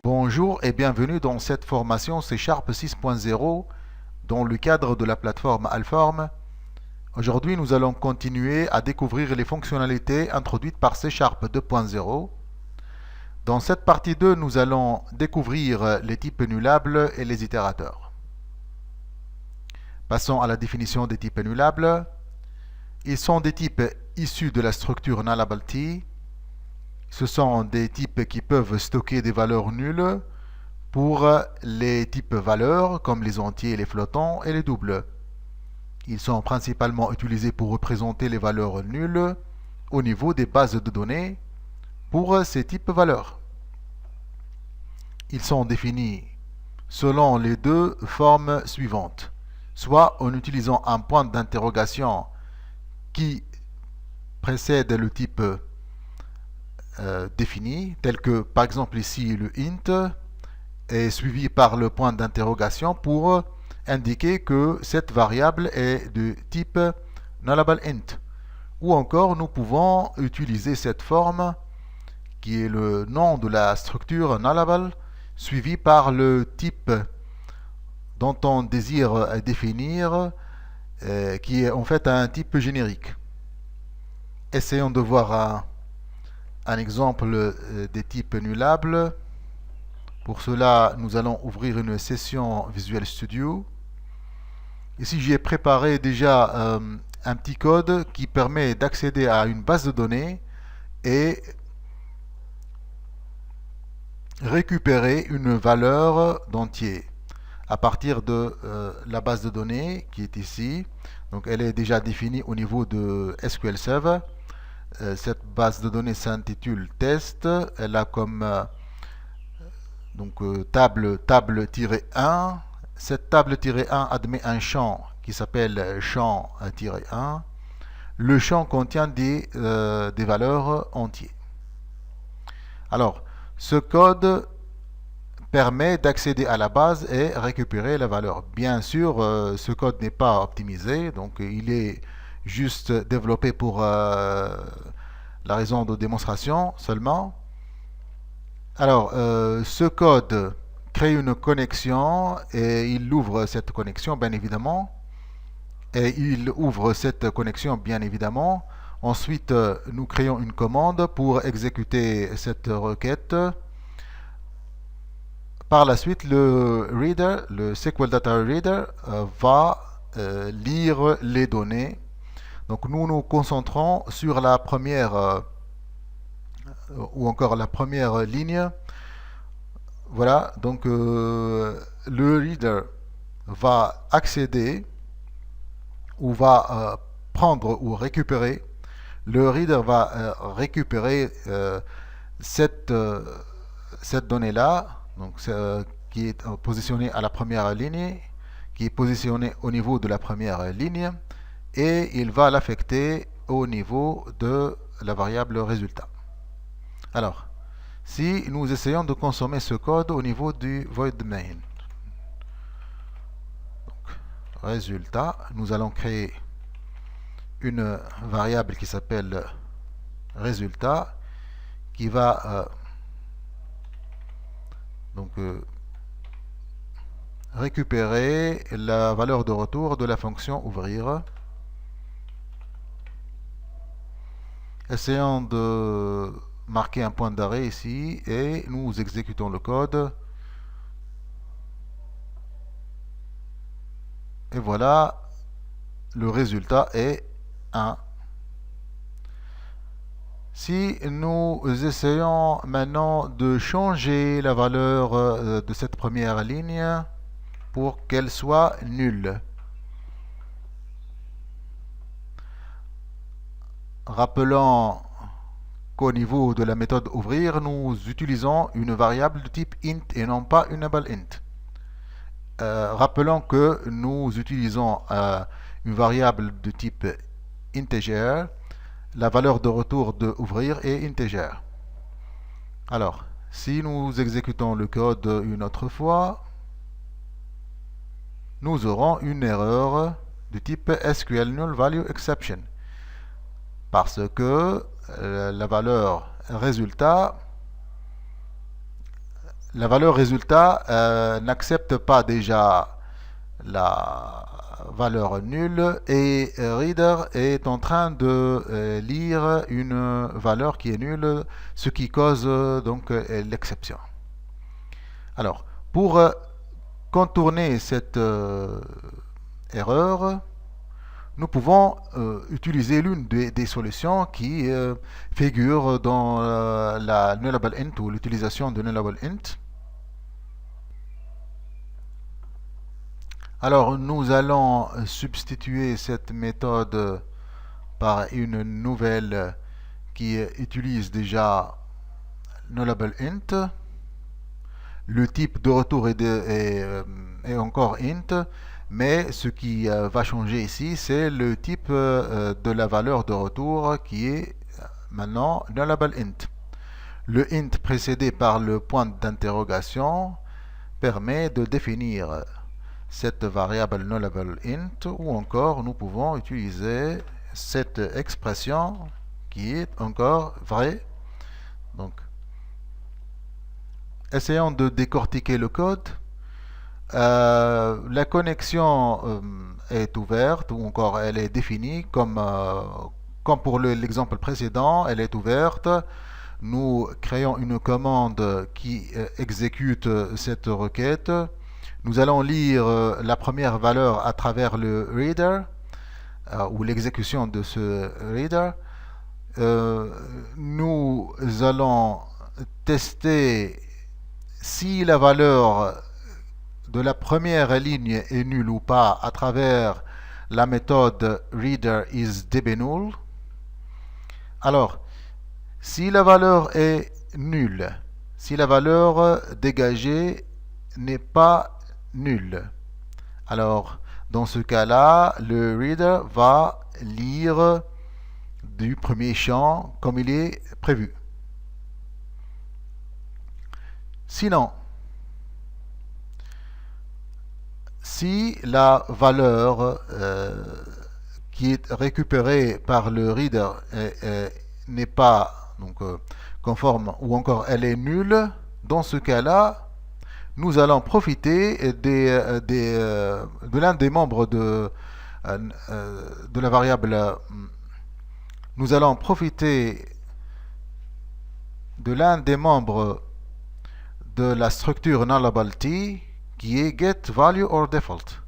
Bonjour et bienvenue dans cette formation C# 6.0 dans le cadre de la plateforme Alform. Aujourd'hui, nous allons continuer à découvrir les fonctionnalités introduites par C# 2.0. Dans cette partie 2, nous allons découvrir les types énulables et les itérateurs. Passons à la définition des types énulables. Ils sont des types issus de la structure nullable-t. Ce sont des types qui peuvent stocker des valeurs nulles pour les types valeurs comme les entiers, les flottants et les doubles. Ils sont principalement utilisés pour représenter les valeurs nulles au niveau des bases de données pour ces types valeurs. Ils sont définis selon les deux formes suivantes, soit en utilisant un point d'interrogation qui précède le type défini, tel que par exemple ici le int est suivi par le point d'interrogation pour indiquer que cette variable est de type nullable int. Ou encore nous pouvons utiliser cette forme qui est le nom de la structure nullable suivi par le type dont on désire définir qui est en fait un type générique. Essayons de voir un exemple des types énulables. Pour cela, nous allons ouvrir une session Visual Studio. Ici, j'ai préparé déjà un petit code qui permet d'accéder à une base de données et récupérer une valeur d'entier à partir de la base de données qui est ici. Donc, elle est déjà définie au niveau de SQL Server. Cette base de données s'intitule test. Elle a comme table-1. Cette table-1 admet un champ qui s'appelle champ-1. Le champ contient des valeurs entières. Alors, ce code permet d'accéder à la base et récupérer la valeur. Bien sûr, ce code n'est pas optimisé, donc il est juste développé pour la raison de démonstration seulement. Alors, ce code crée une connexion et il ouvre cette connexion, bien évidemment. Et il ouvre cette connexion, bien évidemment. Ensuite, nous créons une commande pour exécuter cette requête. Par la suite, le reader, le SQL Data Reader, va lire les données. Donc, nous nous concentrons sur la première ou encore la première ligne. Voilà, donc le reader va accéder ou va prendre ou récupérer. Le reader va récupérer cette donnée-là, donc qui est positionnée à la première ligne, qui est positionnée au niveau de la première ligne, et il va l'affecter au niveau de la variable résultat. Alors, si nous essayons de consommer ce code au niveau du void main, donc, résultat, nous allons créer une variable qui s'appelle résultat qui va récupérer la valeur de retour de la fonction ouvrir. Essayons de marquer un point d'arrêt ici et nous exécutons le code. Et voilà, le résultat est 1. Si nous essayons maintenant de changer la valeur de cette première ligne pour qu'elle soit nulle. Rappelons qu'au niveau de la méthode ouvrir, nous utilisons une variable de type int et non pas une nullable int. Rappelons que nous utilisons une variable de type integer. La valeur de retour de ouvrir est integer. Alors, si nous exécutons le code une autre fois, nous aurons une erreur de type SQL Null Value Exception. Parce que la valeur résultat, la valeur résultat n'accepte pas déjà la valeur nulle et reader est en train de lire une valeur qui est nulle, ce qui cause donc l'exception. Alors, pour contourner cette erreur, nous pouvons utiliser l'une des solutions qui figure dans la nullable int ou l'utilisation de nullable int. Alors, nous allons substituer cette méthode par une nouvelle qui utilise déjà nullable int. Le type de retour est encore int, mais ce qui va changer ici, c'est le type de la valeur de retour qui est maintenant nullable int. Le int précédé par le point d'interrogation permet de définir cette variable nullable int, ou encore nous pouvons utiliser cette expression qui est encore vraie. Donc, essayons de décortiquer le code. La connexion est ouverte, ou encore elle est définie comme pour l'exemple précédent, elle est ouverte. Nous créons une commande qui exécute cette requête. Nous allons lire la première valeur à travers le reader, ou l'exécution de ce reader. Nous allons tester si la valeur de la première ligne est nulle ou pas à travers la méthode readerIsDbNull. Alors, si la valeur est nulle, si la valeur dégagée n'est pas nulle, alors dans ce cas-là, le reader va lire du premier champ comme il est prévu. Sinon, si la valeur qui est récupérée par le reader n'est pas donc, conforme ou encore elle est nulle, dans ce cas-là, nous allons profiter de l'un des membres de la variable. Nous allons profiter de l'un des membres de la structure nullable t qui est getValueOrDefault.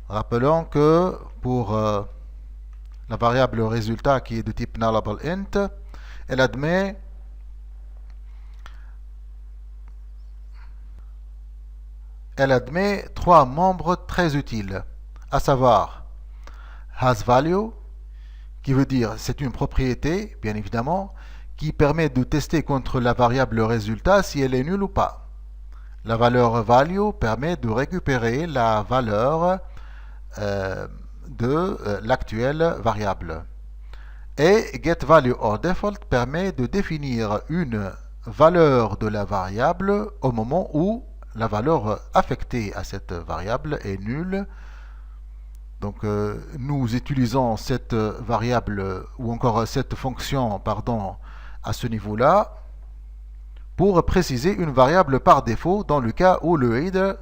Rappelons que pour la variable résultat qui est de type nullable int, elle admet trois membres très utiles, à savoir hasValue, qui veut dire c'est une propriété, bien évidemment, qui permet de tester contre la variable résultat si elle est nulle ou pas. La valeur value permet de récupérer la valeur de l'actuelle variable. Et getValueOrDefault permet de définir une valeur de la variable au moment où la valeur affectée à cette variable est nulle. Donc nous utilisons cette variable ou encore cette fonction pardon, à ce niveau-là pour préciser une variable par défaut dans le cas où le reader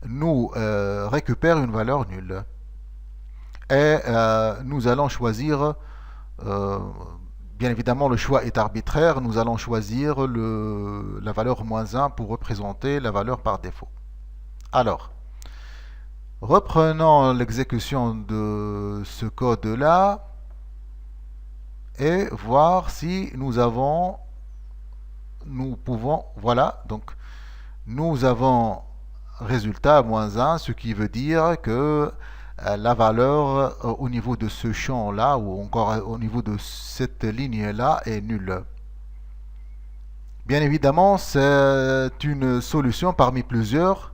nous récupère une valeur nulle. Et nous allons choisir, bien évidemment le choix est arbitraire, nous allons choisir la valeur -1 pour représenter la valeur par défaut. Alors, reprenons l'exécution de ce code-là et voir si nous pouvons, voilà, donc nous avons résultat -1, ce qui veut dire que la valeur au niveau de ce champ-là, ou encore au niveau de cette ligne-là, est nulle. Bien évidemment, c'est une solution parmi plusieurs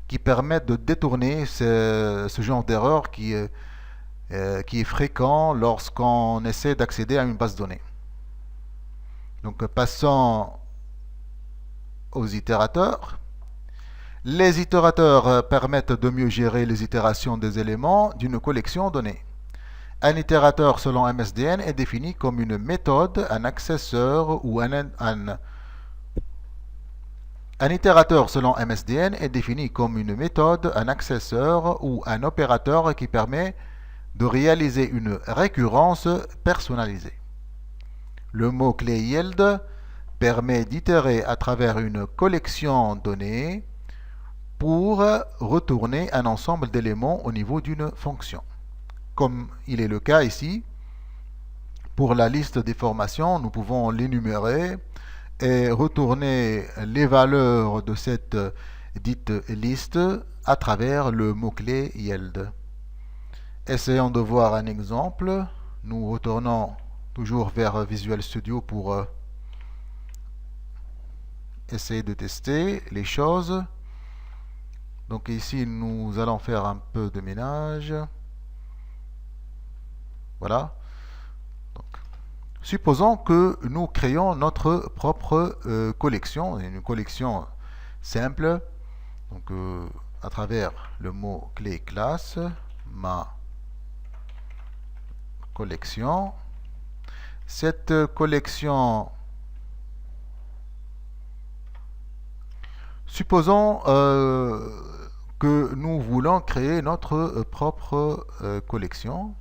qui permettent de détourner ce genre d'erreur qui est fréquent lorsqu'on essaie d'accéder à une base de données. Donc passons aux itérateurs. Les itérateurs permettent de mieux gérer les itérations des éléments d'une collection donnée. Un itérateur selon MSDN est défini comme une méthode, un accesseur ou un Un itérateur selon MSDN est défini comme une méthode, un accesseur ou un opérateur qui permet de réaliser une récurrence personnalisée. Le mot-clé yield permet d'itérer à travers une collection donnée pour retourner un ensemble d'éléments au niveau d'une fonction. Comme il est le cas ici, pour la liste des formations, nous pouvons l'énumérer et retourner les valeurs de cette dite liste à travers le mot-clé yield. Essayons de voir un exemple. Nous retournons toujours vers Visual Studio pour essayer de tester les choses. Donc ici, nous allons faire un peu de ménage. Voilà. Donc, supposons que nous créons notre propre collection, une collection simple. Donc, à travers le mot-clé classe, ma collection. Cette collection, supposons que nous voulons créer notre propre collection.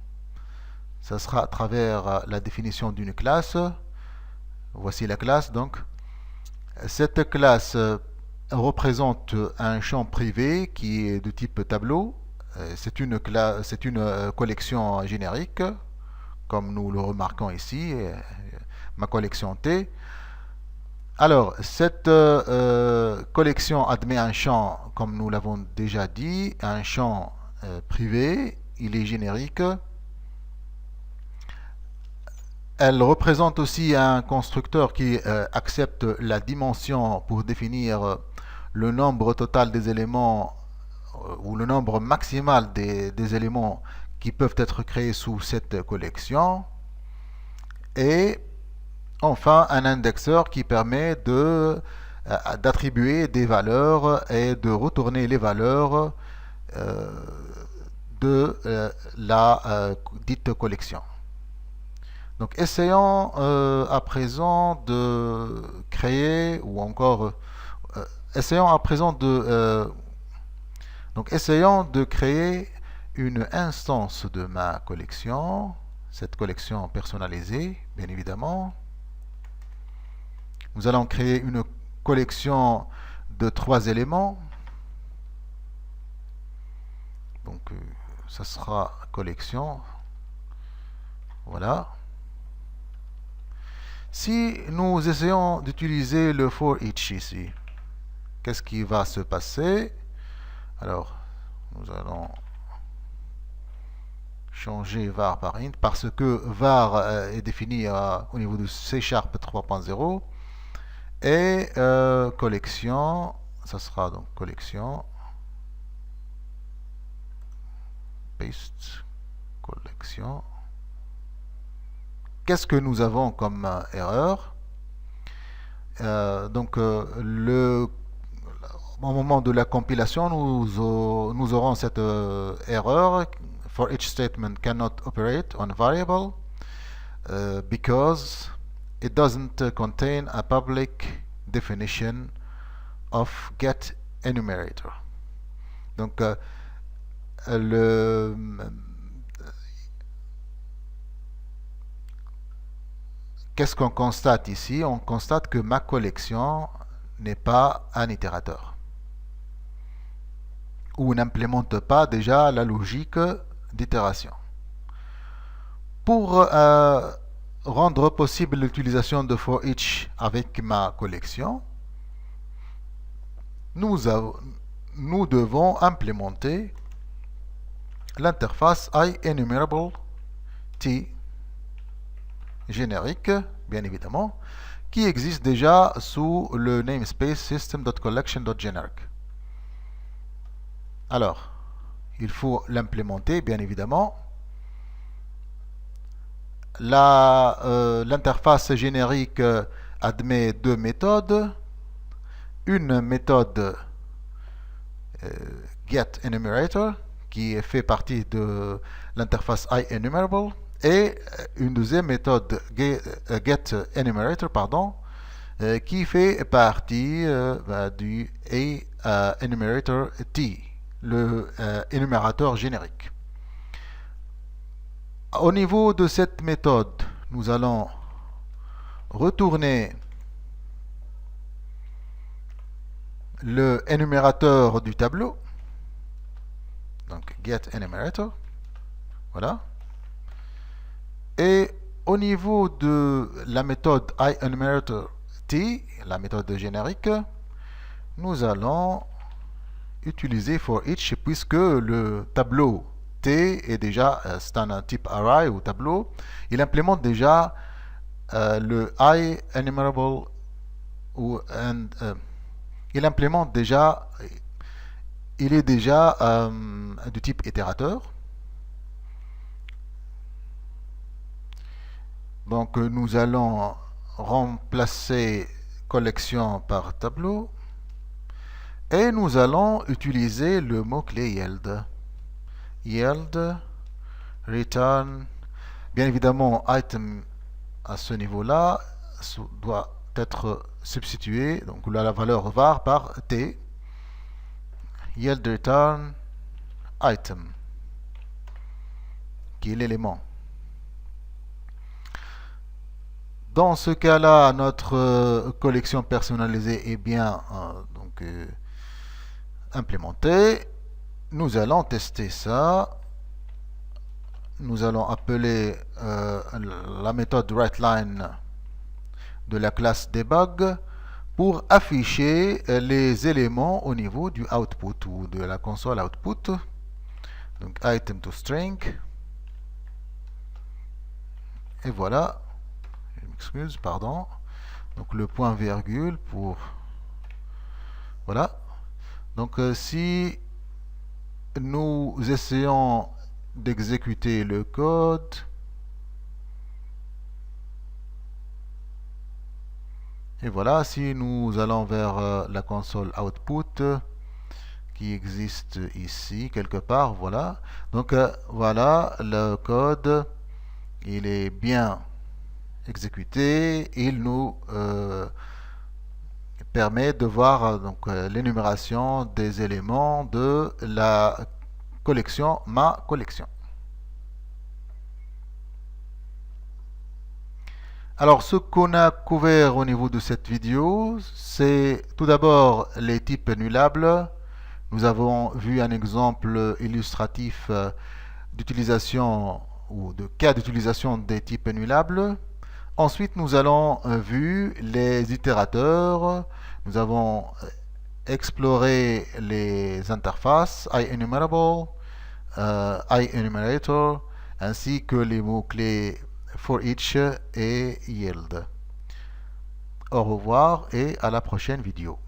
Ça sera à travers la définition d'une classe. Voici la classe donc. Cette classe représente un champ privé qui est de type tableau. C'est une collection générique, comme nous le remarquons ici, ma collection T. Alors, cette collection admet un champ, comme nous l'avons déjà dit, un champ privé, il est générique. Elle représente aussi un constructeur qui accepte la dimension pour définir le nombre total des éléments ou le nombre maximal des éléments qui peuvent être créés sous cette collection. Et enfin, un indexeur qui permet d'attribuer des valeurs et de retourner les valeurs de la dite collection. Donc essayons à présent de créer ou encore essayons à présent essayons de créer une instance de ma collection, cette collection personnalisée, bien évidemment. Nous allons créer une collection de 3 éléments. Donc ça sera collection. Voilà. Si nous essayons d'utiliser le for each ici, qu'est-ce qui va se passer? Alors, nous allons changer var par int parce que var est défini au niveau de C# 3.0 et collection, ça sera donc collection, paste, collection. Qu'est-ce que nous avons comme erreur? Au moment de la compilation, nous aurons cette erreur. For each statement cannot operate on variable because it doesn't contain a public definition of get enumerator. Donc, qu'est-ce qu'on constate ici? On constate que ma collection n'est pas un itérateur ou n'implémente pas déjà la logique d'itération. Pour rendre possible l'utilisation de for each avec ma collection, nous devons implémenter l'interface IEnumerable T générique, bien évidemment, qui existe déjà sous le namespace system.collection.generic. Alors, il faut l'implémenter, bien évidemment. L'interface générique admet 2 méthodes. Une méthode getEnumerator, qui fait partie de l'interface IEnumerable, et une deuxième méthode getEnumerator, qui fait partie du enumerator T, le énumérateur générique. Au niveau de cette méthode, nous allons retourner le énumérateur du tableau, donc getEnumerator, voilà. Et au niveau de la méthode iEnumerator T, la méthode générique, nous allons utiliser forEach puisque le tableau T est déjà, c'est un type array ou tableau, il implémente déjà le iEnumerable ou il implémente déjà, il est déjà du type itérateur. Donc nous allons remplacer collection par tableau et nous allons utiliser le mot-clé yield. Yield, return, bien évidemment item à ce niveau-là doit être substitué, donc la valeur var par t, yield return item, qui est l'élément. Dans ce cas-là, notre collection personnalisée est bien implémentée. Nous allons tester ça. Nous allons appeler la méthode writeLine de la classe debug pour afficher les éléments au niveau du output ou de la console output. Donc item to string. Et voilà. Je m'excuse, pardon. Donc le point virgule pour... Voilà. Donc si nous essayons d'exécuter le code, et voilà, si nous allons vers la console output qui existe ici quelque part, voilà. Donc voilà, le code, il est bien exécuté, il nous permet de voir l'énumération des éléments de la collection ma collection. Alors ce qu'on a couvert au niveau de cette vidéo, c'est tout d'abord les types annulables. Nous avons vu un exemple illustratif d'utilisation ou de cas d'utilisation des types annulables. Ensuite, nous allons vu les itérateurs. Nous avons exploré les interfaces iEnumerable, iEnumerator, ainsi que les mots-clés forEach et yield. Au revoir et à la prochaine vidéo.